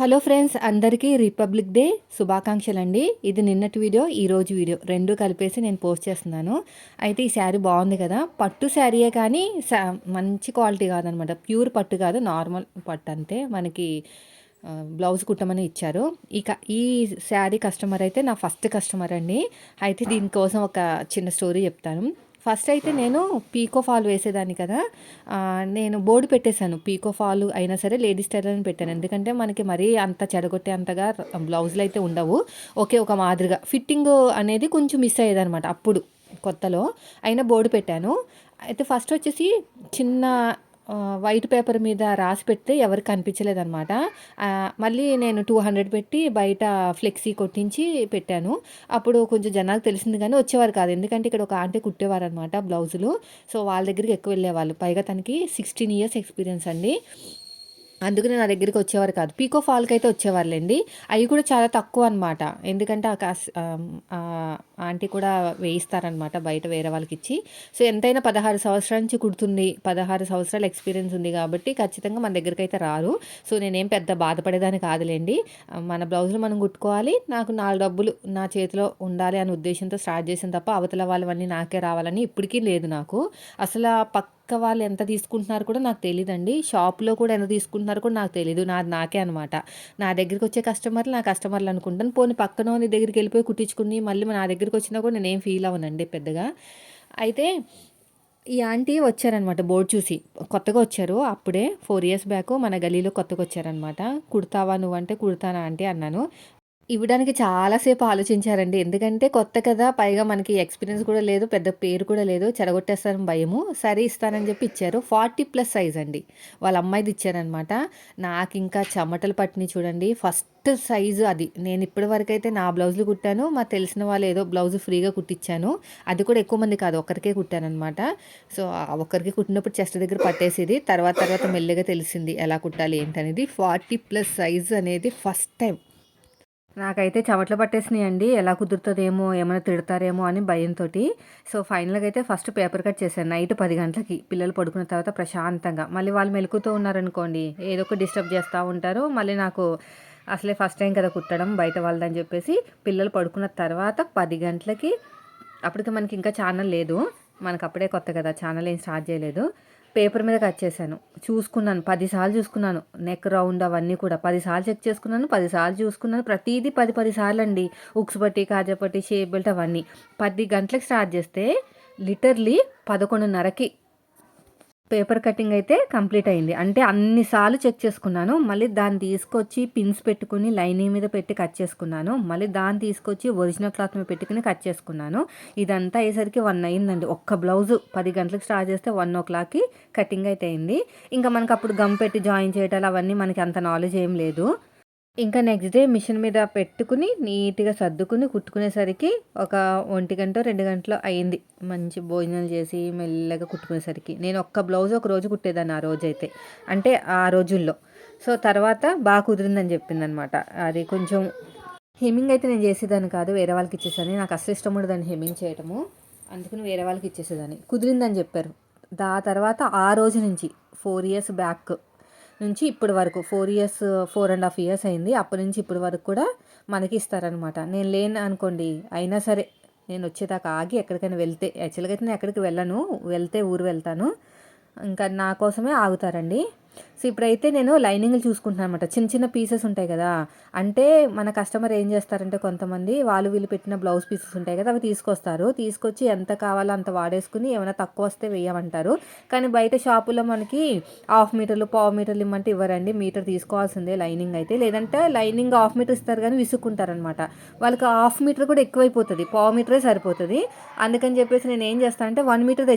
Hello friends, అందరికీ republic day శుభాకాంక్షలండి. ఇది నిన్నటి వీడియో, ఈరోజు వీడియో రెండు కలిపేసి నేను పోస్ట్ చేస్తున్నాను. అయితే ఈ శారీ బాగుంది కదా, పట్టు శారీయే కానీ మంచి క్వాలిటీ కాదనమాట. ప్యూర్ పట్టు కాదు, నార్మల్ పట్టు అంతే. మనకి బ్లౌజ్ కుట్టమని ఇచ్చారు. ఈ శారీ కస్టమర్ అయితే నా ఫస్ట్ కస్టమర్ అండి. అయితే దీనికోసం ఒక చిన్న స్టోరీ చెప్తాను. ఫస్ట్ అయితే నేను పీకో ఫాల్ వేసేదాన్ని కదా, నేను బోర్డు పెట్టేశాను. పీకో ఫాల్ అయినా సరే లేడీస్ టైలర్ అని పెట్టాను. ఎందుకంటే మనకి మరీ అంత చెడగొట్టే అంతగా బ్లౌజులు అయితే ఉండవు. ఒక మాదిరిగా ఫిట్టింగ్ అనేది కొంచెం మిస్ అయ్యేదనమాట అప్పుడు కొత్తలో. అయినా బోర్డు పెట్టాను. అయితే ఫస్ట్ వచ్చేసి చిన్న వైట్ పేపర్ మీద రాసి పెడితే ఎవరికి కనిపించలేదనమాట. మళ్ళీ నేను 200 పెట్టి బయట ఫ్లెక్సీ కొట్టించి పెట్టాను. అప్పుడు కొంచెం జనాలకు తెలిసింది కానీ వచ్చేవారు కాదు. ఎందుకంటే ఇక్కడ ఒక ఆంటీ కుట్టేవారనమాట బ్లౌజులు. సో వాళ్ళ దగ్గరికి ఎక్కువ వెళ్ళేవాళ్ళు. పైగా తనకి 16 ఇయర్స్ ఎక్స్పీరియన్స్ అండి. అందుకని నా దగ్గరికి వచ్చేవారు కాదు. పీకో ఫాల్కి అయితే వచ్చేవాళ్ళండి. అవి కూడా చాలా తక్కువ అనమాట. ఎందుకంటే ఆంటీ కూడా వేయిస్తారనమాట బయట వేరే వాళ్ళకి ఇచ్చి. సో ఎంతైనా 16 సంవత్సరాల నుంచి కుడుతుంది, 16 సంవత్సరాల ఎక్స్పీరియన్స్ ఉంది కాబట్టి ఖచ్చితంగా మన దగ్గరికి అయితే రారు. సో నేనేం పెద్ద బాధపడేదాన్ని కాదులేండి. మన బ్లౌజులు మనం కుట్టుకోవాలి, నాకు 4 డబ్బులు నా చేతిలో ఉండాలి అనే ఉద్దేశంతో స్టార్ట్ చేసిన తప్ప అవతల వాళ్ళవన్నీ నాకే రావాలని ఇప్పటికీ లేదు నాకు. అసలు వాళ్ళు ఎంత తీసుకుంటున్నారు కూడా నాకు తెలీదండి. షాప్‌లో కూడా ఎంత తీసుకుంటున్నారో కూడా నాకు తెలీదు. నాది నాకే అనమాట. నా దగ్గరికి వచ్చే కస్టమర్లు నా కస్టమర్లు అనుకుంటాను. పోనీ పక్కనోని దగ్గరికెళ్ళిపోయి కుట్టించుకుని మళ్ళీ నా దగ్గరికొచ్చినా కూడా నేనేం ఫీల్ అవ్వనండి పెద్దగా. అయితే ఈ ఆంటీ వచ్చారనమాట బోర్డ్ చూసి. కొత్తగా వచ్చారు అప్పుడే 4 ఇయర్స్ బ్యాక్ మన గల్లీలో కొత్తగా వచ్చారనమాట. కుడతావా నువ్వంటే, కుడతాను ఆంటీ అన్నాను. ఇవ్వడానికి చాలా సేపు ఆలోచించారండి. ఎందుకంటే కొత్త కదా! పైగా మనకి ఎక్స్‌పీరియన్స్ కూడా లేదు. పెద్ద పేరు కూడా లేదు. చెడగొట్టేస్తారని భయము. సరే ఇస్తానని చెప్పి ఇచ్చారు. 40+ సైజ్ అండి. వాళ్ళ అమ్మాయిది ఇచ్చారనమాట. నాకింకా చెమటలు పట్టినియి చూడండి. ఫస్ట్ సైజు అది. నేను ఇప్పటి వరకైతే నా బ్లౌజులు కుట్టాను. మా తెలిసిన వాళ్ళు ఏదో బ్లౌజు ఫ్రీగా కుట్టిచ్చాను. అది కూడా ఎక్కువ మంది కాదు. ఒక్కరికే కుట్టాననమాట. సో, ఆ ఒక్కరికి కుట్టినప్పుడు చెస్ట్ దగ్గర పట్టేసేది. తర్వాత తర్వాత మెల్లిగా తెలిసింది ఎలా కుట్టాలి ఏంటనేది. 40+ సైజు అనేది ఫస్ట్ టైం. నాకైతే చెమటలు పట్టేసినాయండి. ఎలా కుదురుతదేమో, ఏమైనా తిడతారేమో అని భయంతోటి. సో, ఫైనల్‌గా అయితే ఫస్ట్ పేపర్ కట్ చేశాను. నైట్ 10 గంటలకి పిల్లలు పడుకున్న తర్వాత ప్రశాంతంగా. మళ్ళీ వాళ్ళు మెలుకువతో ఉన్నారనుకోండి, ఏదో ఒకటి డిస్టర్బ్ చేస్తా ఉంటారు. మళ్ళీ నాకు అసలే ఫస్ట్ టైం కదా కుట్టడం బయట వాళ్ళదని చెప్పేసి పిల్లలు పడుకున్న తర్వాత 10 గంటలకి, అప్పటికి మనకి ఇంకా ఛానల్ లేదు. మనకప్పుడే కొత్త కదా! ఛానల్ ఏం స్టార్ట్ చేయలేదు. పేపర్ మీద కట్ చేశాను. చూసుకున్నాను. 10 సార్లు చూసుకున్నాను. నెక్ రౌండ్ అవన్నీ కూడా 10 సార్లు చెక్ చేసుకున్నాను. 10 సార్లు చూసుకున్నాను. ప్రతీదీ 10 సార్లండి. ఉక్స్ పట్టి, కాజా పట్టి, షేప్ బెల్ట్ అవన్నీ. 10 గంటలకు స్టార్ట్ చేస్తే లిటర్లీ 11:30కి పేపర్ కటింగ్ అయితే కంప్లీట్ అయింది. అంటే అన్ని సార్లు చెక్ చేసుకున్నాను. మళ్ళీ దాన్ని తీసుకొచ్చి పిన్స్ పెట్టుకుని లైనింగ్ మీద పెట్టి కట్ చేసుకున్నాను. మళ్ళీ దాన్ని తీసుకొచ్చి ఒరిజినల్ క్లాత్ మీద పెట్టుకుని కట్ చేసుకున్నాను. ఇదంతా అయ్యేసరికి 1 అయిందండి. ఒక్క బ్లౌజు 10 గంటలకు స్టార్ట్ చేస్తే 1:00కి కటింగ్ అయితే అయింది. ఇంకా మనకు అప్పుడు గమ్ పెట్టి జాయిన్ చేయటాలు అవన్నీ మనకి అంత నాలెడ్జ్ ఏం లేదు. ఇంకా నెక్స్ట్ డే మిషన్ మీద పెట్టుకుని నీట్‌గా సర్దుకుని కుట్టుకునేసరికి ఒక 1 గంటో, 2 గంటలో అయింది. మంచి భోజనాలు చేసి మెల్లగా కుట్టుకునేసరికి. నేను ఒక్క బ్లౌజ్ ఒక రోజు కుట్టేదాన్ని ఆ రోజైతే. అంటే ఆ రోజుల్లో. సో, తర్వాత కుదిరిందని చెప్పిందనమాట. అది కొంచెం హెమ్మింగ్ అయితే నేను చేసేదాన్ని కాదు. వేరే వాళ్ళకి ఇచ్చేసాను. నాకు అస్సలు ఇష్టం ఉండదండి హెమ్మింగ్ చేయటము. అందుకని వేరే వాళ్ళకి ఇచ్చేసేదాన్ని. కుదిరిందని చెప్పారు. తర్వాత ఆ రోజు నుంచి 4 ఇయర్స్ బ్యాక్ నుంచి ఇప్పటి వరకు 4 ఇయర్స్, 4½ ఇయర్స్ అయింది. అప్పటి నుంచి ఇప్పటి వరకు కూడా మనకి ఇస్తారనమాట. నేను లేను అనుకోండి, అయినా సరే నేను వచ్చేదాకా ఆగి ఎక్కడికైనా వెళ్తే, యాక్చువల్‌గా అయితే నేను ఎక్కడికి వెళ్ళను. వెళ్తే ఊరు వెళ్తాను. ఇంకా నా కోసమే ఆగుతారండి. సో, ఇప్పుడైతే నేను లైనింగ్‌లు చూసుకుంటున్నాను అనమాట. చిన్న చిన్న పీసెస్ ఉంటాయి కదా! అంటే మన కస్టమర్ ఏం చేస్తారంటే కొంతమంది వాళ్ళు వీళ్ళు పెట్టిన బ్లౌజ్ పీసెస్ ఉంటాయి కదా! అవి తీసుకొస్తారు. తీసుకొచ్చి ఎంత కావాలో అంత వాడేసుకుని ఏమైనా తక్కువ వస్తే వేయమంటారు. కానీ బయట షాపులో మనకి హాఫ్ మీటర్లు, పావు మీటర్లు ఇమ్మంటే ఇవ్వరండి. మీటర్ తీసుకోవాల్సిందే లైనింగ్ అయితే. లేదంటే లైనింగ్ హాఫ్ మీటర్ ఇస్తారు కానీ విసుక్కుంటారనమాట. వాళ్ళకి హాఫ్ మీటర్ కూడా ఎక్కువైపోతది. పావు మీటరే సరిపోతది. అందుకని చెప్పేసి నేను ఏం చేస్తానంటే 1 మీటర్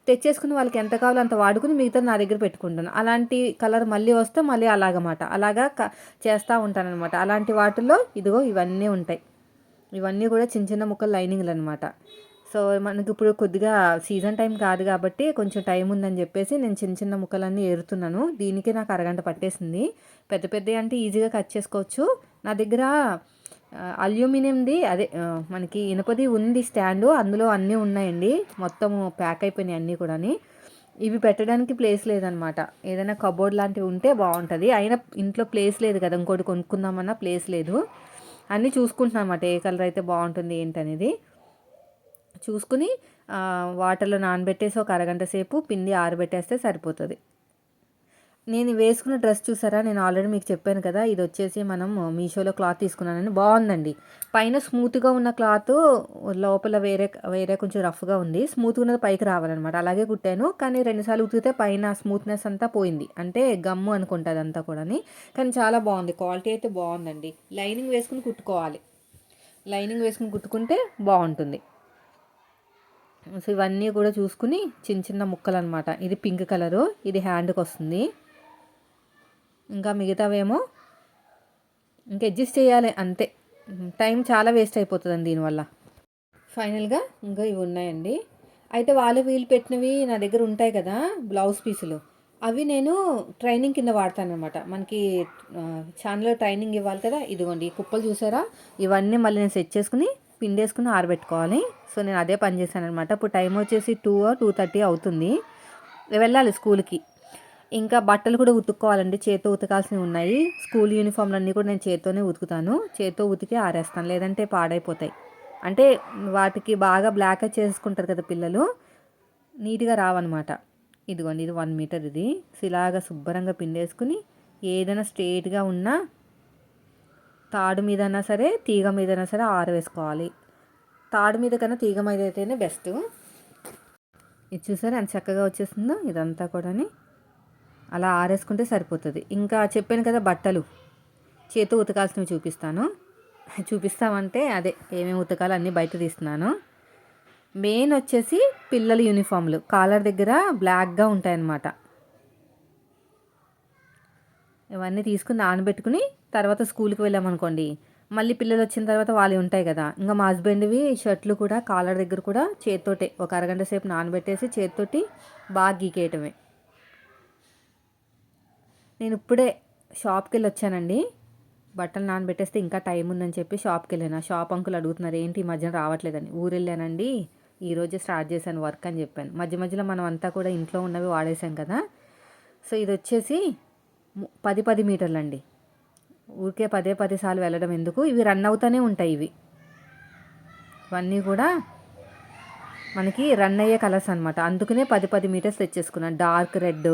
తెచ్చేసుకుని వాళ్ళకి ఎంత కావాలో అంత వాడుకుని మిగతాది నా దగ్గర పెట్టుకుంటాను. అలాంటి కలర్ మళ్ళీ వస్తే మళ్ళీ అలాగమాట. అలాగా చేస్తూ ఉంటాననమాట. అలాంటి వాటిల్లో ఇదిగో ఇవన్నీ ఉంటాయి. ఇవన్నీ కూడా చిన్న చిన్న ముక్కలు లైనింగ్లు అనమాట. సో, మనకి ఇప్పుడు కొద్దిగా సీజన్ టైం కాదు కాబట్టి కొంచెం టైం ఉందని చెప్పేసి నేను చిన్న చిన్న ముక్కలన్నీ ఏరుతున్నాను. దీనికే నాకు అరగంట పట్టేసింది. పెద్ద పెద్దవి అంటే ఈజీగా కట్ చేసుకోవచ్చు. నా దగ్గర అల్యూమినియంది అదే మనకి ఇనుపది ఉంది స్టాండు. అందులో అన్నీ ఉన్నాయండి. మొత్తము ప్యాక్ అయిపోయినాయి అన్నీ కూడాని. ఇవి పెట్టడానికి ప్లేస్ లేదనమాట. ఏదైనా కబోర్డ్ లాంటివి ఉంటే బాగుంటుంది. అయినా ఇంట్లో ప్లేస్ లేదు కదా, ఇంకోటి కొనుక్కుందామన్నా ప్లేస్ లేదు. అన్నీ చూసుకుంటున్నాను అనమాట, ఏ కలర్ అయితే బాగుంటుంది ఏంటనేది చూసుకుని వాటర్లో నానబెట్టేసి ఒక అరగంట సేపు పిండి ఆరబెట్టేస్తే సరిపోతుంది. నేను వేసుకున్న డ్రెస్ చూసారా, నేను ఆల్రెడీ మీకు చెప్పాను కదా, ఇది వచ్చేసి మనం మీషోలో క్లాత్ తీసుకున్నానని. బాగుందండి. పైన స్మూత్గా ఉన్న క్లాత్ లోపల వేరే వేరే కొంచెం రఫ్గా ఉంది. స్మూత్గా ఉన్నది పైకి రావాలన్నమాట. అలాగే కుట్టాను, కానీ 2 సార్లు ఉతికితే పైన స్మూత్నెస్ అంతా పోయింది. అంటే గమ్ము అనుకుంటుంది అంతా కూడా. కానీ చాలా బాగుంది, క్వాలిటీ అయితే బాగుందండి. లైనింగ్ వేసుకుని కుట్టుకోవాలి, లైనింగ్ వేసుకుని కుట్టుకుంటే బాగుంటుంది. సో ఇవన్నీ కూడా చూసుకుని చిన్న చిన్న ముక్కలు అనమాట. ఇది పింక్ కలరు, ఇది హ్యాండ్కి వస్తుంది. ఇంకా మిగతావేమో ఇంకా అడ్జస్ట్ చేయాలి అంతే. టైం చాలా వేస్ట్ అయిపోతుందండి దీనివల్ల. ఫైనల్గా ఇంకా ఇవి ఉన్నాయండి. అయితే వీళ్ళు పెట్టినవి నా దగ్గర ఉంటాయి కదా బ్లౌజ్ పీసులు, అవి నేను ట్రైనింగ్ కింద వాడతాను అనమాట. మనకి ఛానల్లో ట్రైనింగ్ ఇవ్వాలి కదా. ఇదిగోండి ఈ కుప్పలు చూసారా, ఇవన్నీ మళ్ళీ నేను సెట్ చేసుకుని పిండేసుకుని ఆరబెట్టుకోవాలి. సో నేను అదే పని చేశాను అనమాట. ఇప్పుడు టైం వచ్చేసి 2:30 అవుతుంది, వెళ్ళాలి స్కూల్కి. ఇంకా బట్టలు కూడా ఉతుక్కోవాలండి, చేత్తో ఉతకాల్సినవి ఉన్నాయి. స్కూల్ యూనిఫామ్లు అన్నీ కూడా నేను చేత్తోనే ఉతుకుతాను, చేత్తో ఉతికి ఆరేస్తాను, లేదంటే పాడైపోతాయి. అంటే వాటికి బాగా బ్లాక్ చేసుకుంటారు కదా పిల్లలు, నీట్గా రావన్నమాట. ఇదిగోండి ఇది 1 మీటర్. ఇది ఇలాగా శుభ్రంగా పిండేసుకుని ఏదైనా స్ట్రేట్గా ఉన్నా తాడు మీదైనా సరే తీగ మీదైనా సరే ఆరవేసుకోవాలి. తాడు మీద కన్నా తీగ మీద అయితేనే బెస్ట్. ఇది చూసారా ఎంత చక్కగా వచ్చేస్తుందో, ఇదంతా కూడాని అలా ఆరేసుకుంటే సరిపోతుంది. ఇంకా చెప్పాను కదా బట్టలు చేతితో ఉతకాల్సినవి చూపిస్తామంటే అదే ఏమేమి ఉతకాలో అన్నీ బయట తీస్తున్నాను. మెయిన్ వచ్చేసి పిల్లల యూనిఫామ్లు కాలర్ దగ్గర బ్లాక్గా ఉంటాయన్నమాట. ఇవన్నీ తీసుకుని నానబెట్టుకుని తర్వాత స్కూల్కి వెళ్ళామనుకోండి, మళ్ళీ పిల్లలు వచ్చిన తర్వాత వాళ్ళు ఉంటాయి కదా. ఇంకా మా హస్బెండ్వి షర్ట్లు కూడా కాలర్ దగ్గర కూడా చేతితోటే ఒక అరగంట సేపు నానబెట్టేసి చేతితోటి బాగా గీకేయటమే. నేను ఇప్పుడే షాప్కి వెళ్ళి వచ్చానండి. బట్టలు నానబెట్టేస్తే ఇంకా టైం ఉందని చెప్పి షాప్కి వెళ్ళాను. షాప్ అంకుల్ అడుగుతున్నారు ఏంటి ఈ మధ్యన రావట్లేదని. ఊరు వెళ్ళానండి, ఈరోజే స్టార్ట్ చేశాను వర్క్ అని చెప్పాను. మధ్య మధ్యలో మనం అంతా కూడా ఇంట్లో ఉన్నవి వాడేసాం కదా. సో ఇది వచ్చేసి 10 మీటర్లు అండి. ఊరికే 10 సార్లు వెళ్ళడం ఎందుకు, ఇవి రన్ అవుతూనే ఉంటాయి. ఇవన్నీ కూడా మనకి రన్ అయ్యే కలర్స్ అనమాట. అందుకనే 10 మీటర్స్ తెచ్చేసుకున్నాను. డార్క్ రెడ్,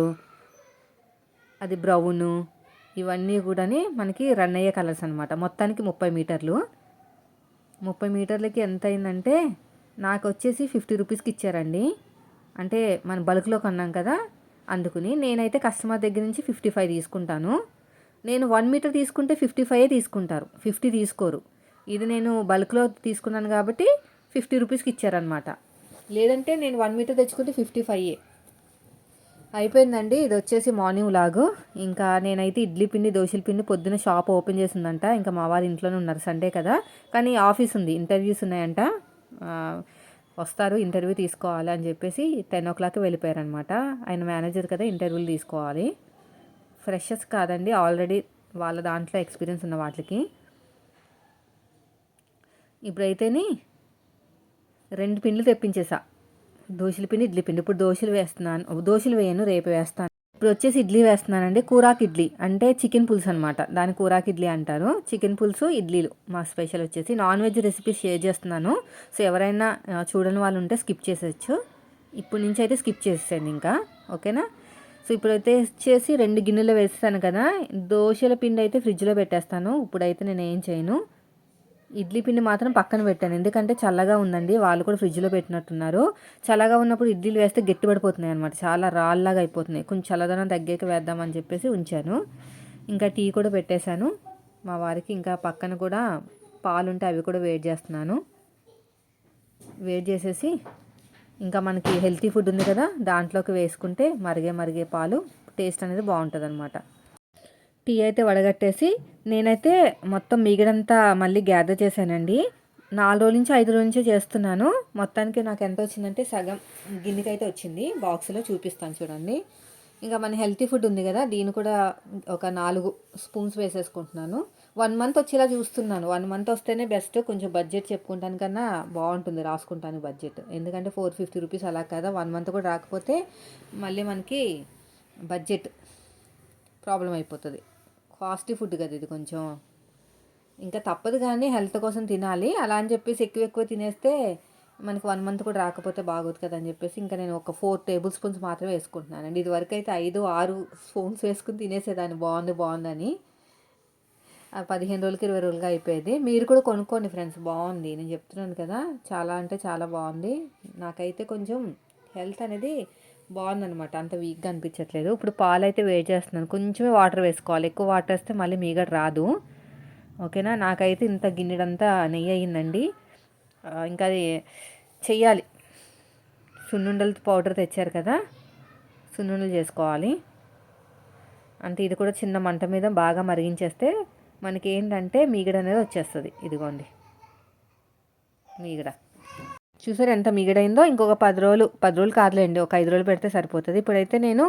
అది బ్రౌను, ఇవన్నీ కూడా మనకి రన్ అయ్యే కలర్స్ అనమాట. మొత్తానికి 30 మీటర్లు. 30 మీటర్లకి ఎంత అయిందంటే నాకు వచ్చేసి 50 రూపీస్కి ఇచ్చారండి. అంటే మన బల్క్లో కొన్నాం కదా, అందుకుని నేనైతే కస్టమర్ దగ్గర నుంచి 55 తీసుకుంటాను. నేను 1 మీటర్ తీసుకుంటే 55 తీసుకుంటారు, 50 తీసుకోరు. ఇది నేను బల్క్లో తీసుకున్నాను కాబట్టి 50 రూపీస్కి ఇచ్చారనమాట. లేదంటే నేను 1 మీటర్ తెచ్చుకుంటే 55. అయిపోయిందండి. ఇది వచ్చేసి మార్నింగ్ వ్లాగ్. ఇంకా నేనైతే ఇడ్లీ పిండి దోశల పిండి పొద్దున్న షాప్ ఓపెన్ చేసిందంట. ఇంకా మా వారు ఇంట్లోనే ఉన్నారు, సండే కదా. కానీ ఆఫీస్ ఉంది, ఇంటర్వ్యూస్ ఉన్నాయంట, వస్తారు ఇంటర్వ్యూ తీసుకోవాలి అని చెప్పేసి 10 o'clock వెళ్ళిపోయారనమాట. ఆయన మేనేజర్ కదా, ఇంటర్వ్యూలు తీసుకోవాలి. ఫ్రెషర్స్ కాదండి, ఆల్రెడీ వాళ్ళ దాంట్లో ఎక్స్పీరియన్స్ ఉన్న వాటికి. ఇప్పుడైతేని 2 పిండ్లు తెప్పించేసా, దోశల పిండి ఇడ్లీ పిండి. ఇప్పుడు దోశలు వేయను, రేపు వేస్తాను. ఇప్పుడు వచ్చేసి ఇడ్లీ వేస్తున్నానండి. కూరాకు ఇడ్లీ అంటే చికెన్ పులుసు అనమాట, దాని కూరాకు ఇడ్లీ అంటారు. చికెన్ పులుసు ఇడ్లీలు మా స్పెషల్ వచ్చేసి. నాన్ వెజ్ రెసిపీస్ షేర్ చేస్తున్నాను, సో ఎవరైనా చూడని వాళ్ళు ఉంటే స్కిప్ చేసేయచ్చు. ఇప్పుడు నుంచి అయితే స్కిప్ చేసేయండి ఇంకా, ఓకేనా. సో ఇప్పుడైతే వచ్చేసి 2 గిన్నెలు వేస్తాను కదా. దోశల పిండి అయితే ఫ్రిడ్జ్లో పెట్టేస్తాను. ఇప్పుడైతే నేను ఏం చేయను, ఇడ్లీ పిండి మాత్రం పక్కన పెట్టాను, ఎందుకంటే చల్లగా ఉందండి. వాళ్ళు కూడా ఫ్రిడ్జ్లో పెట్టినట్టున్నారు. చల్లగా ఉన్నప్పుడు ఇడ్లీలు వేస్తే గట్టిపడిపోతున్నాయి అనమాట, చాలా రాళ్ళలాగా అయిపోతున్నాయి. కొంచెం చల్లదనం తగ్గాక వేద్దామని చెప్పేసి ఉంచాను. ఇంకా టీ కూడా పెట్టేశాను మా వారికి. ఇంకా పక్కన కూడా పాలుంటే అవి కూడా వేడి చేస్తున్నాను. వేడి చేసేసి ఇంకా మనకి హెల్తీ ఫుడ్ ఉంది కదా, దాంట్లోకి వేసుకుంటే మరిగే పాలు టేస్ట్ అనేది బాగుంటుంది అనమాట. టీ అయితే వడగట్టేసి నేనైతే మొత్తం మిగిడంతా మళ్ళీ గ్యాదర్ చేశానండి. 4 రోజుల నుంచి 5 రోజుల నుంచి చేస్తున్నాను. మొత్తానికి నాకు ఎంత వచ్చిందంటే సగం గిన్నెకి అయితే వచ్చింది. బాక్స్లో చూపిస్తాను చూడండి. ఇంకా మన హెల్తీ ఫుడ్ ఉంది కదా, దీన్ని కూడా ఒక 4 స్పూన్స్ వేసేసుకుంటున్నాను. 1 మంత్ వచ్చేలా చూస్తున్నాను. 1 మంత్ వస్తేనే బెస్ట్. కొంచెం బడ్జెట్ చెప్పుకుంటాను కన్నా బాగుంటుంది రాసుకుంటాను బడ్జెట్. ఎందుకంటే 450 రూపీస్ అలా కదా, 1 మంత్ కూడా రాకపోతే మళ్ళీ మనకి బడ్జెట్ ప్రాబ్లం అయిపోతుంది. కాస్ట్లీ ఫుడ్ కదా ఇది కొంచెం. ఇంకా తప్పదు కానీ హెల్త్ కోసం తినాలి. అలా అని చెప్పేసి ఎక్కువ ఎక్కువ తినేస్తే మనకి 1 మంత్ కూడా రాకపోతే బాగోదు కదా అని చెప్పేసి ఇంకా నేను ఒక 4 టేబుల్ స్పూన్స్ మాత్రమే వేసుకుంటున్నానండి. ఇదివరకు అయితే 5, 6 స్పూన్స్ వేసుకుని తినేసేదాన్ని బాగుందని. ఆ 15 రోజులకి 20 రోజులుగా అయిపోయేది. మీరు కూడా కొనుక్కోండి ఫ్రెండ్స్, బాగుంది. నేను చెప్తున్నాను కదా, చాలా అంటే చాలా బాగుంది. నాకైతే కొంచెం హెల్త్ అనేది బాగుందనమాట, అంత వీక్గా అనిపించట్లేదు. ఇప్పుడు పాలు అయితే వేడి చేస్తున్నాను. కొంచెమే వాటర్ వేసుకోవాలి, ఎక్కువ వాటర్ వేస్తే మళ్ళీ మీగడ రాదు. ఓకేనా. నాకైతే ఇంత గిన్నెడంతా నెయ్యి అయ్యిందండి. ఇంకా అది చెయ్యాలి. సున్నుండలు పౌడర్ తెచ్చారు కదా, సున్నుండలు చేసుకోవాలి. అంటే ఇది కూడా చిన్న మంట మీద బాగా మరిగించేస్తే మనకి ఏంటంటే మీగడ అనేది వచ్చేస్తుంది. ఇదిగోండి మీగడ చూసారు ఎంత మీగడైందో. ఇంకొక 10 రోజులు కాదులేండి, ఒక 5 రోజులు పెడితే సరిపోతుంది. ఇప్పుడైతే నేను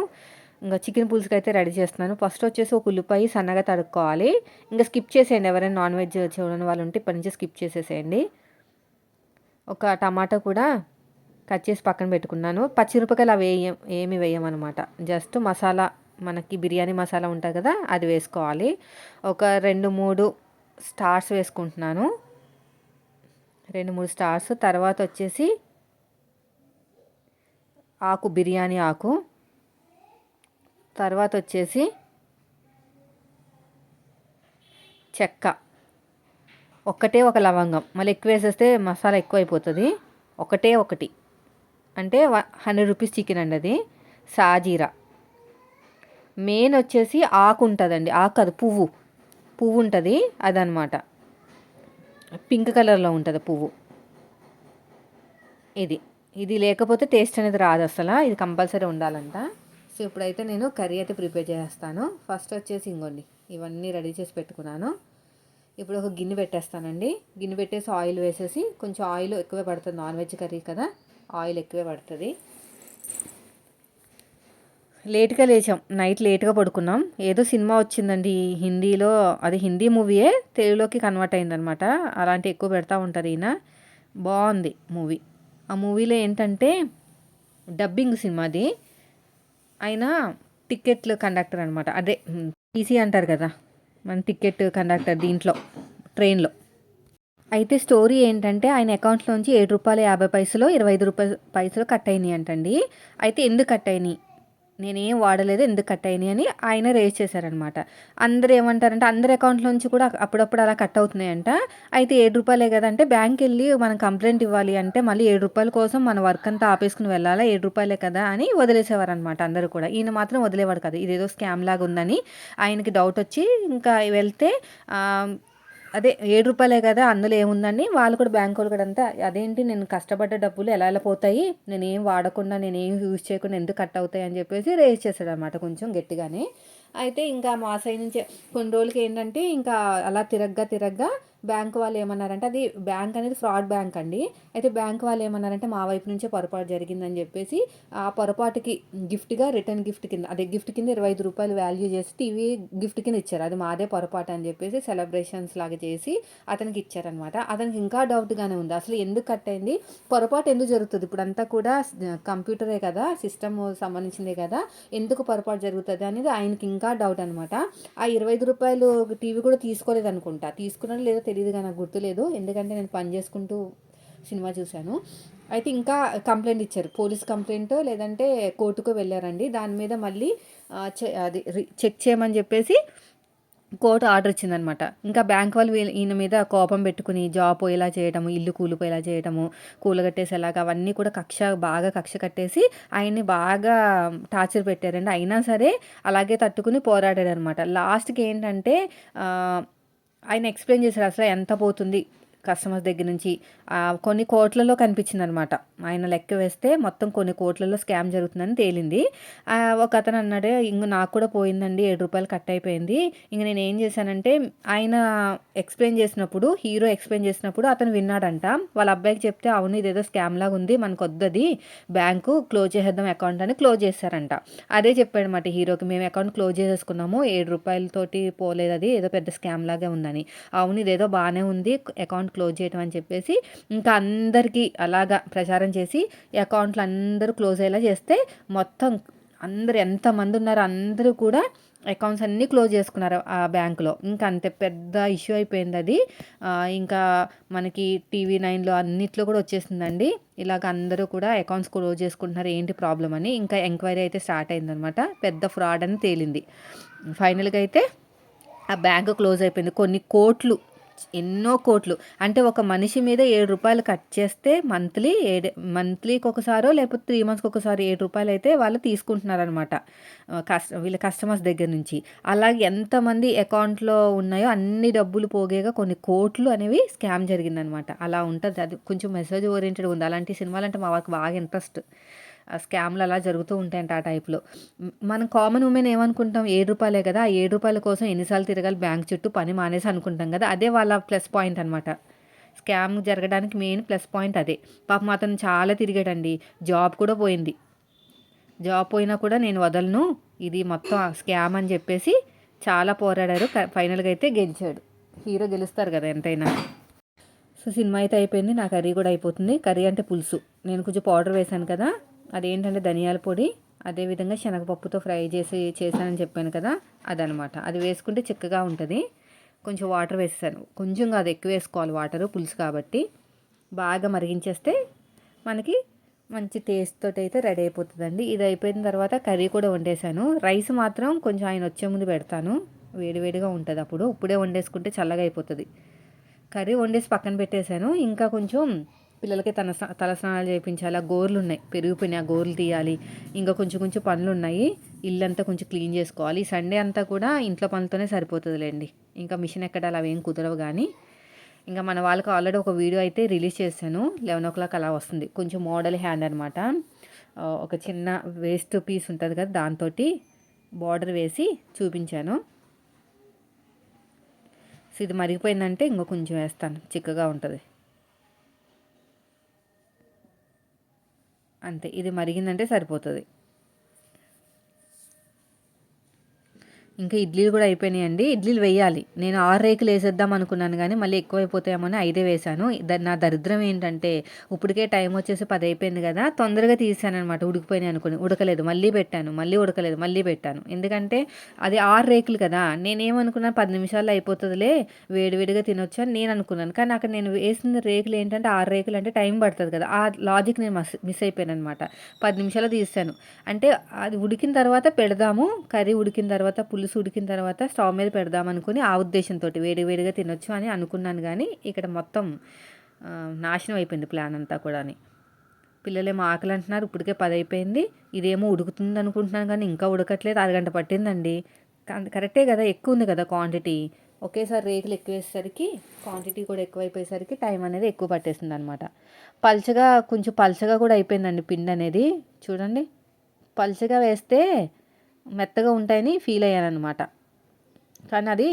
ఇంకా చికెన్ పులుసుకి అయితే రెడీ చేస్తున్నాను. ఫస్ట్ వచ్చేసి ఒక ఉల్లిపాయ సన్నగా తడుక్కోవాలి. ఇంకా స్కిప్ చేసేయండి, ఎవరైనా నాన్ వెజ్ చూడని వాళ్ళు ఉంటే ఇప్పటి నుంచి స్కిప్ చేసేసేయండి. ఒక టమాటా కూడా కట్ చేసి పక్కన పెట్టుకున్నాను. పచ్చిమిరపకాయలు అవి ఏమి వేయమన్నమాట. జస్ట్ మసాలా, మనకి బిర్యానీ మసాలా ఉంటుంది కదా, అది వేసుకోవాలి. ఒక 2-3 స్టార్స్ వేసుకుంటున్నాను. 2-3 స్టార్స్. తర్వాత వచ్చేసి ఆకు, బిర్యానీ ఆకు. తర్వాత వచ్చేసి చెక్క, ఒక్కటే ఒక లవంగం. మళ్ళీ ఎక్కువ వేసేస్తే మసాలా ఎక్కువ అయిపోతుంది. ఒకటి అంటే 100 రూపీస్ చికెన్ అండి అది. సాజీరా. మెయిన్ వచ్చేసి ఆకు ఉంటుందండి, ఆకు కాదు, పువ్వు ఉంటుంది అదనమాట. పింక్ కలర్లో ఉంటుంది పువ్వు. ఇది లేకపోతే టేస్ట్ అనేది రాదు అసలు. ఇది కంపల్సరీ ఉండాలంట. సో ఇప్పుడైతే నేను కర్రీ అయితే ప్రిపేర్ చేస్తాను. ఫస్ట్ వచ్చేసి ఇంకోండి ఇవన్నీ రెడీ చేసి పెట్టుకున్నాను. ఇప్పుడు ఒక గిన్నె పెట్టేస్తానండి. గిన్నె పెట్టేసి ఆయిల్ వేసేసి, కొంచెం ఆయిల్ ఎక్కువే పడుతుంది, నాన్ వెజ్ కర్రీ కదా, ఆయిల్ ఎక్కువే పడుతుంది. లేట్గా లేచాం, నైట్ లేట్గా పడుకున్నాం. ఏదో సినిమా వచ్చిందండి హిందీలో, అది హిందీ మూవీయే తెలుగులోకి కన్వర్ట్ అయిందనమాట. అలాంటి ఎక్కువ పెడతా ఉంటారు ఈయన. బాగుంది మూవీ. ఆ మూవీలో ఏంటంటే డబ్బింగ్ సినిమాది. ఆయన టికెట్లు కండక్టర్ అనమాట. అదే టీసీ అంటారు కదా, మన టికెట్ కండక్టర్ దీంట్లో, ట్రైన్లో. అయితే స్టోరీ ఏంటంటే ఆయన అకౌంట్లోంచి ₹7.50 25 కట్ అయినాయి అంటండి. అయితే ఎందుకు కట్ అయినాయి, నేనేం వాడలేదు, ఎందుకు కట్ అయినాయి అని ఆయన రేజ్ చేశారనమాట. అందరూ ఏమంటారంటే అందరి అకౌంట్లోంచి కూడా అప్పుడప్పుడు అలా కట్ అవుతున్నాయంట. అయితే ₹7 కదా అంటే బ్యాంక్ వెళ్ళి మనం కంప్లైంట్ ఇవ్వాలి అంటే మళ్ళీ ₹7 కోసం మన వర్క్ అంతా ఆపేసుకుని వెళ్ళాలా, ₹7 కదా అని వదిలేసేవారనమాట అందరూ కూడా. ఈయన మాత్రం వదిలేవాడు కదా, ఇదేదో స్కామ్ లాగా ఉందని ఆయనకి డౌట్ వచ్చి ఇంకా వెళ్తే అదే ₹7 కదా అందులో ఏముందని వాళ్ళు కూడా, బ్యాంక్ వాళ్ళు కూడా అంతా అదేంటి నేను కష్టపడ్డ డబ్బులు ఎలా పోతాయి, నేనేం వాడకుండా నేనేం యూజ్ చేయకుండా ఎందుకు కట్ అవుతాయి అని చెప్పేసి రేజ్ చేశాడు అనమాట కొంచెం గట్టిగానే. అయితే ఇంకా మా సైడ్ నుంచి కొన్ని రోజులకి ఏంటంటే ఇంకా అలా తిరగ్గా బ్యాంక్ వాళ్ళు ఏమన్నారంటే, అది బ్యాంక్ అనేది ఫ్రాడ్ బ్యాంక్ అండి. అయితే బ్యాంక్ వాళ్ళు ఏమన్నారంటే మా వైపు నుంచే పొరపాటు జరిగిందని చెప్పేసి ఆ పొరపాటుకి గిఫ్ట్గా, రిటర్న్ గిఫ్ట్ కింద, అదే గిఫ్ట్ కింద ₹25 వాల్యూ చేసి టీవీ గిఫ్ట్ కింద ఇచ్చారు. అది మాదే పొరపాటు అని చెప్పేసి సెలబ్రేషన్స్ లాగా చేసి అతనికి ఇచ్చారనమాట. అతనికి ఇంకా డౌట్గానే ఉంది, అసలు ఎందుకు కట్ అయింది, పొరపాటు ఎందుకు జరుగుతుంది, ఇప్పుడు అంతా కూడా కంప్యూటరే కదా, సిస్టమ్ సంబంధించిందే కదా, ఎందుకు పొరపాటు జరుగుతుంది అనేది ఆయనకి ఇంకా డౌట్ అనమాట. ఆ ₹25 టీవీ కూడా తీసుకోలేదు అనుకుంటా, తీసుకున్నాను లేదో తెలియదు కానీ నాకు గుర్తులేదు, ఎందుకంటే నేను పని చేసుకుంటూ సినిమా చూశాను. అయితే ఇంకా కంప్లైంట్ ఇచ్చారు, పోలీస్ కంప్లైంట్ లేదంటే కోర్టుకు వెళ్ళారండి. దాని మీద మళ్ళీ అది చెక్ చేయమని చెప్పేసి కోర్టు ఆర్డర్ ఇచ్చిందనమాట. ఇంకా బ్యాంక్ వాళ్ళు ఈయన మీద కోపం పెట్టుకుని జాబ్ పోయేలా చేయడము, ఇల్లు కూలిపోయేలా చేయడము, కూలగట్టేసేలాగా అవన్నీ కూడా బాగా కక్ష కట్టేసి ఆయన్ని బాగా టార్చర్ పెట్టారండి. అయినా సరే అలాగే తట్టుకుని పోరాడాడు అనమాట. లాస్ట్కి ఏంటంటే ఆయన ఎక్స్ప్లెయిన్ చేశారు అసలు ఎంత పోతుంది, కస్టమర్స్ దగ్గర నుంచి కొన్ని కోట్లలో కనిపించిందనమాట. ఆయన లెక్క వేస్తే మొత్తం కొన్ని కోట్లలో స్కామ్ జరుగుతుందని తేలింది. ఒక అతను అన్నాడు, ఇంక నాకు కూడా పోయిందండి, ₹7 కట్ అయిపోయింది. ఇంక నేను ఏం చేశానంటే, ఆయన హీరో ఎక్స్ప్లెయిన్ చేసినప్పుడు అతను విన్నాడంట. వాళ్ళ అబ్బాయికి చెప్తే, అవును ఇదేదో స్కామ్ లాగా ఉంది, మనకు వద్దది, బ్యాంకు క్లోజ్ చేసేద్దాం అకౌంట్ అని క్లోజ్ చేశారంట. అదే చెప్పాడనమాట హీరోకి, మేము అకౌంట్ క్లోజ్ చేసేసుకున్నాము, ₹7 పోలేదు, అది ఏదో పెద్ద స్కామ్ లాగే ఉందని. అవును ఇదేదో బాగానే ఉంది అకౌంట్ క్లోజ్ చేయడం అని చెప్పేసి ఇంకా అందరికీ అలాగా ప్రచారం చేసి అకౌంట్లు అందరూ క్లోజ్ అయ్యేలా చేస్తే మొత్తం అందరు ఎంతమంది ఉన్నారో అందరూ కూడా అకౌంట్స్ అన్నీ క్లోజ్ చేసుకున్నారు ఆ బ్యాంకులో. ఇంకా అంతే పెద్ద ఇష్యూ అయిపోయింది అది. ఇంకా మనకి TV9లో అన్నిట్లో కూడా వచ్చేసిందండి. ఇలాగ అందరూ కూడా అకౌంట్స్ క్లోజ్ చేసుకుంటున్నారు, ఏంటి ప్రాబ్లం అని. ఇంకా ఎంక్వైరీ అయితే స్టార్ట్ అయిందనమాట. పెద్ద ఫ్రాడ్ అని తేలింది. ఫైనల్గా అయితే ఆ బ్యాంకు క్లోజ్ అయిపోయింది. కొన్ని కోట్లు, ఎన్నో కోట్లు, అంటే ఒక మనిషి మీద ₹7 కట్ చేస్తే మంత్లీకి ఒకసారో లేకపోతే 3 మంత్స్కి ఒకసారి ₹7 అయితే వాళ్ళు తీసుకుంటున్నారనమాట వీళ్ళ కస్టమర్స్ దగ్గర నుంచి. అలాగే ఎంతమంది అకౌంట్లో ఉన్నాయో అన్ని డబ్బులు పోగేగా కొన్ని కోట్లు అనేవి స్కామ్ జరిగిందనమాట. అలా ఉంటుంది. అది కొంచెం మెసేజ్ ఓరియంటెడ్ ఉంది. అలాంటి సినిమాలు అంటే మా వాళ్ళకి బాగా ఇంట్రెస్ట్. స్కామ్లు అలా జరుగుతూ ఉంటాయంట ఆ టైప్లో. మనం కామన్ ఉమెన్ ఏమనుకుంటాం, ₹7 కదా, ఆ ₹7 కోసం ఎన్నిసార్లు తిరగాలి బ్యాంక్ చుట్టూ, పని మానేసి అనుకుంటాం కదా. అదే వాళ్ళ ప్లస్ పాయింట్ అనమాట. స్కామ్ జరగడానికి మెయిన్ ప్లస్ పాయింట్ అదే. పాపం అతను చాలా తిరిగాడండి. జాబ్ కూడా పోయింది. జాబ్ పోయినా కూడా నేను వదలను, ఇది మొత్తం స్కామ్ అని చెప్పేసి చాలా పోరాడారు. ఫైనల్గా అయితే గెలిచాడు. హీరో గెలుస్తారు కదా ఎంతైనా. సో సినిమా అయితే అయిపోయింది. నా కర్రీ కూడా అయిపోతుంది. కర్రీ అంటే పులుసు. నేను కొంచెం పౌడర్ వేశాను కదా, అదేంటంటే ధనియాల పొడి, అదేవిధంగా శనగపప్పుతో ఫ్రై చేశానని చెప్పాను కదా, అదనమాట. అది వేసుకుంటే చిక్కగా ఉంటుంది. కొంచెం వాటర్ వేసాను, కొంచెం కాదు ఎక్కువ వేసుకోవాలి వాటర్, పులుసు కాబట్టి. బాగా మరిగించేస్తే మనకి మంచి టేస్ట్ తోటి అయితే రెడీ అయిపోతుందండి. ఇది అయిపోయిన తర్వాత కర్రీ కూడా వండేసాను. రైస్ మాత్రం కొంచెం ఆయన వచ్చే ముందు పెడతాను, వేడివేడిగా ఉంటుంది. ఇప్పుడే వండేసుకుంటే చల్లగా అయిపోతుంది. కర్రీ వండేసి పక్కన పెట్టేశాను. ఇంకా కొంచెం పిల్లలకి తలస్నానాలు చేయించాలి. ఆ గోర్లు ఉన్నాయి, పెరిగిపోయినాయి, ఆ గోర్లు తీయాలి. ఇంకా కొంచెం పనులు ఉన్నాయి. ఇల్లంతా కొంచెం క్లీన్ చేసుకోవాలి. సండే అంతా కూడా ఇంట్లో పనులతోనే సరిపోతుందిలేండి. ఇంకా మిషన్ ఎక్కడాలి అవేం కుదరవు. కానీ ఇంకా మన వాళ్ళకి ఆల్రెడీ ఒక వీడియో అయితే రిలీజ్ చేశాను. 11 అలా వస్తుంది. కొంచెం మోడల్ హ్యాండ్ అనమాట. ఒక చిన్న వేస్ట్ పీస్ ఉంటుంది కదా, దాంతో బార్డర్ వేసి చూపించాను. సో ఇది మరిగిపోయిందంటే ఇంకో కొంచెం వేస్తాను, చిక్కగా ఉంటుంది. అంతే, ఇది మరిగిందంటే సరిపోతుంది. ఇంకా ఇడ్లీలు కూడా అయిపోయినాయండి. ఇడ్లీలు వేయాలి. నేను 6 రేకులు వేసేద్దాం అనుకున్నాను, కానీ మళ్ళీ ఎక్కువైపోతాయేమో అని 5 వేసాను. నా దరిద్రం ఏంటంటే ఇప్పటికే టైం వచ్చేసి 10 అయిపోయింది కదా, తొందరగా తీసాను అనమాట. ఉడికిపోయినాయి అనుకుని, ఉడకలేదు, మళ్ళీ పెట్టాను, మళ్ళీ ఉడకలేదు, మళ్ళీ పెట్టాను. ఎందుకంటే అది 6 రేకులు కదా, నేనేమనుకున్నాను 10 నిమిషాల్లో అయిపోతుందిలే, వేడివేడిగా తినొచ్చు అని నేను అనుకున్నాను. కానీ అక్కడ నేను వేసిన రేకులు ఏంటంటే 6 రేకులు అంటే టైం పడుతుంది కదా, ఆ లాజిక్ నేను మిస్ అయిపోయాను అనమాట. 10 నిమిషాలు తీసాను. అంటే అది ఉడికిన తర్వాత పెడదాము, కర్రీ ఉడికిన తర్వాత, పులుసు ఉడికిన తర్వాత స్టవ్ మీద పెడదాం అనుకుని, ఆ ఉద్దేశంతో వేడివేడిగా తినొచ్చు అని అనుకున్నాను. కానీ ఇక్కడ మొత్తం నాశనం అయిపోయింది ప్లాన్ అంతా కూడా. పిల్లలేమో ఆకలి అంటున్నారు. ఇప్పటికే 10 అయిపోయింది. ఇదేమో ఉడుకుతుంది అనుకుంటున్నాను, కానీ ఇంకా ఉడకట్లేదు. అరగంట పట్టిందండి. కరెక్టే కదా, ఎక్కువ ఉంది కదా క్వాంటిటీ. ఒకేసారి రేకులు ఎక్కువ వేసేసరికి క్వాంటిటీ కూడా ఎక్కువైపోయేసరికి టైం అనేది ఎక్కువ పట్టేస్తుంది అనమాట. కొంచెం పల్చగా కూడా అయిపోయిందండి పిండి అనేది. చూడండి, పల్చగా వేస్తే మెత్తగా ఉంటాయని ఫీల్ అయ్యాను అనమాట. కానీ అది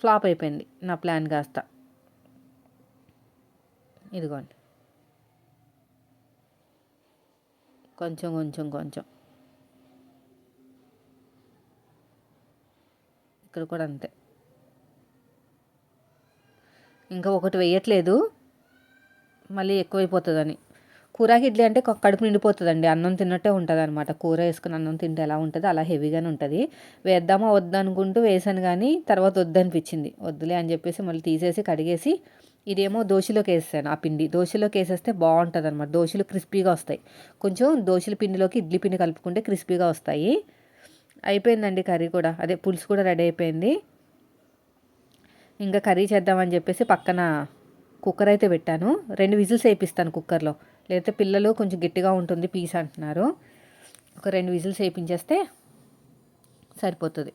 ఫ్లాప్ అయిపోయింది నా ప్లాన్ కాస్త. ఇదిగోండి, కొంచెం ఇక్కడ కూడా అంతే. ఇంకా ఒకటి వేయట్లేదు, మళ్ళీ ఎక్కువైపోతుందని. కూరకి ఇడ్లీ అంటే కడుపు నిండిపోతుందండి, అన్నం తిన్నట్టే ఉంటుంది అనమాట. కూర వేసుకుని అన్నం తింటే ఎలా ఉంటుంది అలా హెవీగానే ఉంటుంది. వేద్దామా వద్దనుకుంటూ వేసాను, కానీ తర్వాత వద్దనిపించింది. వద్దులే అని చెప్పేసి మళ్ళీ తీసేసి కడిగేసి, ఇదేమో దోశలోకి వేసాను. ఆ పిండి దోశలోకి వేసేస్తే బాగుంటుంది అనమాట. దోశలు క్రిస్పీగా వస్తాయి. కొంచెం దోశల పిండిలోకి ఇడ్లీ పిండి కలుపుకుంటే క్రిస్పీగా వస్తాయి. అయిపోయిందండి కర్రీ కూడా, అదే పులుసు కూడా రెడీ అయిపోయింది. ఇంకా కర్రీ చేద్దామని చెప్పేసి పక్కన కుక్కర్ అయితే పెట్టాను. 2 విజిల్స్ వేయిస్తాను కుక్కర్లో, లేకపోతే పిల్లలు కొంచెం గట్టిగా ఉంటుంది పీస్ అంటున్నారు. ఒక 2 విజిల్స్ వేయించేస్తే సరిపోతుంది.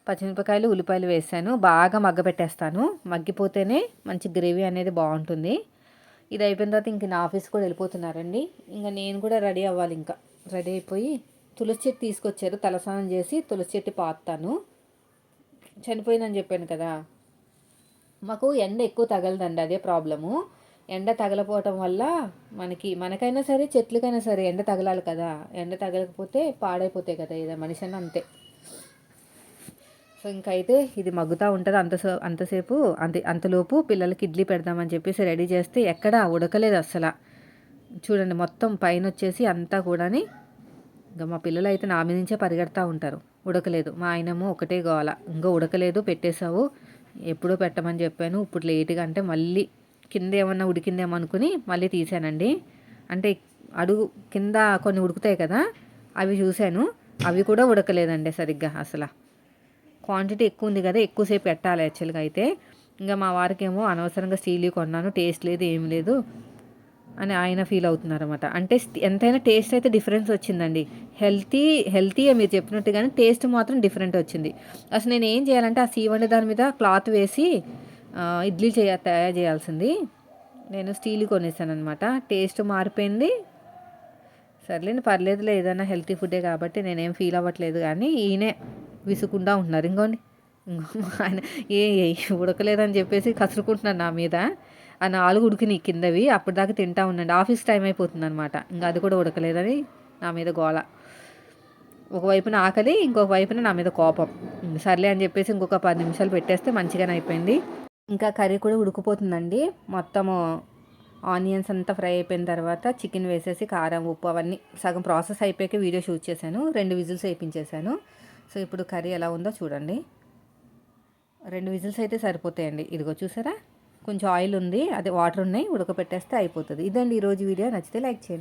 పచ్చిమిరపకాయలు ఉల్లిపాయలు వేసాను. బాగా మగ్గపెట్టేస్తాను. మగ్గిపోతేనే మంచి గ్రేవీ అనేది బాగుంటుంది. ఇది అయిపోయిన తర్వాత ఇంక నా ఆఫీస్ కూడా వెళ్ళిపోతున్నారండి. ఇంకా నేను కూడా రెడీ అవ్వాలి. ఇంకా రెడీ అయిపోయి తులసి చెట్టు తీసుకొచ్చారు. తలస్నానం చేసి తులసి చెట్టు పాతాను. చనిపోయిందని చెప్పాను కదా, మాకు ఎండ ఎక్కువ తగలదండి, అదే ప్రాబ్లము. ఎండ తగలపోవటం వల్ల మనకైనా సరే చెట్లకైనా సరే ఎండ తగలాలి కదా. ఎండ తగలకపోతే పాడైపోతాయి కదా, ఏదో మనిషి అన్న అంతే. సో ఇంకైతే ఇది మగ్గుతూ ఉంటుంది. అంతసేపు అంతలోపు పిల్లలకి ఇడ్లీ పెడదామని చెప్పేసి రెడీ చేస్తే ఎక్కడ ఉడకలేదు అస్సలు. చూడండి మొత్తం పైన వచ్చేసి అంతా కూడాని. ఇంకా మా పిల్లలు అయితే నా మీద నుంచే పరిగెడతా ఉంటారు. ఉడకలేదు. మా ఆయనేమో ఒకటే గోల, ఇంకా ఉడకలేదు పెట్టేశావు, ఎప్పుడో పెట్టమని చెప్పాను, ఇప్పుడు లేట్గా అంటే మళ్ళీ కింద ఏమన్నా ఉడికిందేమో అనుకుని మళ్ళీ తీసానండి. అంటే అడుగు కింద కొన్ని ఉడుకుతాయి కదా, అవి చూశాను, అవి కూడా ఉడకలేదండి సరిగ్గా అసలు. క్వాంటిటీ ఎక్కువ ఉంది కదా, ఎక్కువసేపు పెట్టాలి యాక్చువల్గా అయితే. ఇంకా మా వారికేమో అనవసరంగా స్టీల్ కొన్నాను, టేస్ట్ లేదు ఏం లేదు అని ఆయన ఫీల్ అవుతున్నారు అనమాట. అంటే ఎంతైనా టేస్ట్ అయితే డిఫరెన్స్ వచ్చిందండి. హెల్తీయే మీరు చెప్పినట్టుగానే, టేస్ట్ మాత్రం డిఫరెంట్ వచ్చింది. అసలు నేను ఏం చేయాలంటే ఆ సీవండి దాని మీద క్లాత్ వేసి ఇడ్లీ తయారు చేయాల్సింది. నేను స్టీల్ కొనేసాను అనమాట. టేస్ట్ మారిపోయింది. సర్లేండి పర్లేదులే, ఏదైనా హెల్తీ ఫుడ్డే కాబట్టి నేనేం ఫీల్ అవ్వట్లేదు. కానీ ఈయనే విసుకుండా ఉంటున్నారు. ఇంకోండి ఆయన ఏ ఉడకలేదని చెప్పేసి కసురుకుంటున్నారు నా మీద. ఆ 4 ఉడికినాయి కిందవి, అప్పటిదాకా తింటా ఉండండి. ఆఫీస్ టైం అయిపోతుంది అనమాట. ఇంకా అది కూడా ఉడకలేదని నా మీద గోల. ఒకవైపున ఆకలి, ఇంకొక వైపున నా మీద కోపం. సర్లే అని చెప్పేసి ఇంకొక 10 నిమిషాలు పెట్టేస్తే మంచిగానే అయిపోయింది. ఇంకా కర్రీ కూడా ఉడికిపోతుందండి. మొత్తము ఆనియన్స్ అంతా ఫ్రై అయిపోయిన తర్వాత చికెన్ వేసేసి కారం ఉప్పు అవన్నీ సగం ప్రాసెస్ అయిపోయాక వీడియో షూట్ చేశాను. 2 విజిల్స్ వేయించేసాను. సో ఇప్పుడు కర్రీ ఎలా ఉందో చూడండి. 2 విజిల్స్ అయితే సరిపోతాయండి. ఇదిగో చూసారా, కొంచెం ఆయిల్ ఉంది, అదే వాటర్ ఉన్నాయి, ఉడకపెట్టేస్తే అయిపోతుంది. ఇదండి ఈరోజు వీడియో. నచ్చితే లైక్ చేయండి.